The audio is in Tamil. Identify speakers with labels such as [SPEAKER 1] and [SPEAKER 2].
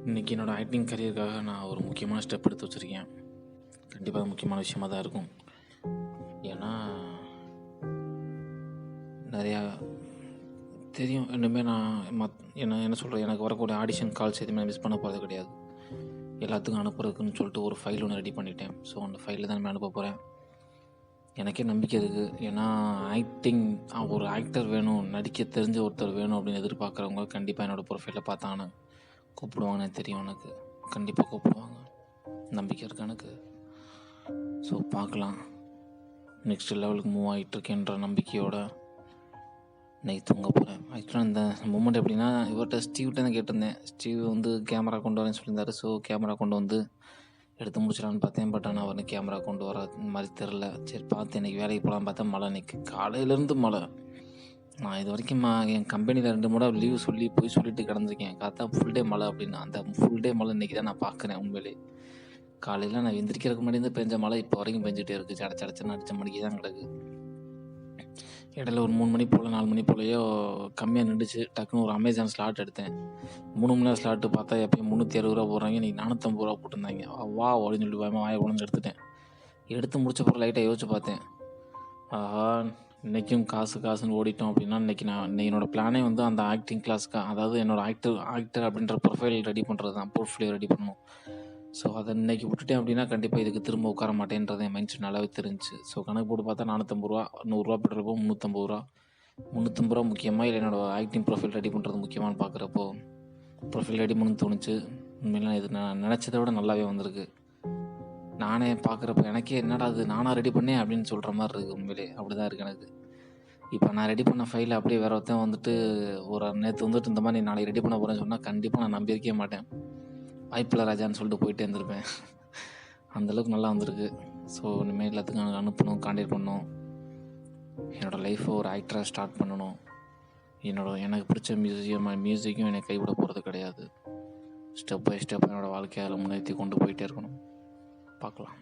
[SPEAKER 1] இன்றைக்கி என்னோடய ஆக்டிங் கரியருக்காக நான் ஒரு முக்கியமான ஸ்டெப் எடுத்து வச்சுருக்கேன். கண்டிப்பாக அது முக்கியமான விஷயமாக தான் இருக்கும். ஏன்னா நிறையா தெரியும். இனிமேல் நான் என்ன சொல்கிறேன், எனக்கு வரக்கூடிய ஆடிஷன் கால்ஸ் எதுவுமே மிஸ் பண்ண போகிறது கிடையாது. எல்லாத்துக்கும் அனுப்புறதுக்குன்னு சொல்லிட்டு ஒரு ஃபைல் ஒன்று ரெடி பண்ணிட்டேன். ஸோ அந்த ஃபைலில் தான் நான் அனுப்ப போகிறேன். எனக்கே நம்பிக்கை இருக்குது. ஏன்னா ஒரு ஆக்டர் வேணும், நடிக்க தெரிஞ்ச ஒருத்தர் வேணும் அப்படின்னு எதிர்பார்க்குறவங்க கண்டிப்பாக என்னோடய ப்ரொஃபைலில் பார்த்தாங்கன்னு கூப்பிடுவாங்கன்னு தெரியும். எனக்கு கண்டிப்பாக கூப்பிடுவாங்க, நம்பிக்கை இருக்குது எனக்கு. ஸோ பார்க்கலாம், நெக்ஸ்ட் லெவலுக்கு மூவ் ஆகிட்டுருக்கேன்ற நம்பிக்கையோட நைட் தூங்க போகிறேன். ஆக்சுவலாக இந்த மூமெண்ட் எப்படின்னா, இவர்கிட்ட ஸ்டீவ்கிட்ட தான் கேட்டிருந்தேன். ஸ்டீவ் வந்து கேமரா கொண்டு வரேன்னு சொல்லியிருந்தாரு. ஸோ கேமரா கொண்டு வந்து எடுத்து முடிச்சிடலான்னு பார்த்தேன். பட் ஆனால் அவர் கேமரா கொண்டு வர மாதிரி தெரில. சரி பார்த்து இன்றைக்கி வேலைக்கு போகலான்னு பார்த்தா மழை. இன்றைக்கி காலையிலேருந்து மழை. நான் இது வரைக்கும் என் கம்பெனியில் 2 முறை லீவ் போய் சொல்லிட்டு கிடந்திருக்கேன். பார்த்தா ஃபுல் டே மழை அப்படின்னு. அந்த ஃபுல் டே மழை இன்றைக்கி தான் நான் பார்க்குறேன். உண்மையிலே காலையில் நான் எந்திரிக்கிறதுக்கு முன்னாடி பெஞ்ச மழை இப்போ வரைக்கும் பெஞ்சிட்டே இருக்குது. சடச்சடச்சுன்னு அடித்த மணிக்கு தான் கிடக்கு. இடையில ஒரு 3 மணி போல் 4 மணி போலையோ கம்மியாக நின்றுச்சு. டக்குன்னு ஒரு அமேசான் ஸ்லாட் எடுத்தேன். 3 மணி நேரம் ஸ்லாட்டு பார்த்தா எப்பயும் 360 ரூபா போடுறாங்க. இன்றைக்கி 450 ரூபா போட்டிருந்தாங்க. வா அப்படின்னு சொல்லி வாயை உடஞ்சு எடுத்துட்டேன். எடுத்து முடிச்ச பிறகு லைட்டாக யோசிச்சு பார்த்தேன். ஆஹா, இன்றைக்கும் காசுன்னு ஓடிட்டோம் அப்படின்னா இன்றைக்கி என்னோடய பிளானே வந்து அந்த ஆக்டிங் கிளாஸ்க்கு, அதாவது என்னோடய ஆக்டர் அப்படின்ற ப்ரொஃபைல் ரெடி பண்ணுறது தான், போர்ட்ஃபோலியோ ரெடி பண்ணணும். ஸோ அதை இன்றைக்கி விட்டுட்டேன் அப்படின்னா கண்டிப்பாக இதுக்கு திரும்ப உட்கார மாட்டேன்றது என் மைண்ட் செட் நல்லாவே தெரிஞ்சிச்சு. ஸோ கணக்கு போட்டு பார்த்தா 450 ரூபா, 100 ரூபா பெட்ரோல் போகும், 350 ரூபா. 350 ரூபா முக்கியமாக இல்லை என்னோடய ஆக்டிங் ப்ரொஃபைல் ரெடி பண்ணுறது முக்கியமானு பார்க்குறப்போ ப்ரொஃபைல் ரெடி பண்ணு தோணுச்சு. உண்மையிலாம் இது நான் நினச்சதை விட நல்லாவே வந்திருக்கு. நானே பார்க்குறப்ப எனக்கே என்னடா அது நானாக ரெடி பண்ணேன் அப்படின்னு சொல்கிற மாதிரி இருக்குது. உண்மையிலே அப்படி தான் இருக்குது எனக்கு. இப்போ நான் ரெடி பண்ண ஃபைலை அப்படியே வேறு ஒருத்தன் வந்துட்டு நேற்று வந்துட்டு இந்த மாதிரி நாளைக்கு ரெடி பண்ண போகிறேன்னு சொன்னால் கண்டிப்பாக நான் நம்பியிருக்கவே மாட்டேன். வாய்ப்பில்லை ராஜான்னு சொல்லிட்டு போயிட்டே இருந்திருப்பேன். அந்தளவுக்கு நல்லா வந்திருக்கு. ஸோ இனிமேல் எல்லாத்துக்கும் அனுப்பணும், கான்டாக்ட் பண்ணணும். என்னோடய லைஃப்பை ஒரு ஆக்டராக ஸ்டார்ட் பண்ணணும். எனக்கு பிடிச்ச மியூசிக்கும் என்னை கைவிட போகிறது கிடையாது. ஸ்டெப் பை ஸ்டெப் என்னோடய வாழ்க்கையை அதில் முன்னேற்றி கொண்டு போயிட்டே இருக்கணும். பார்க்கலாம்.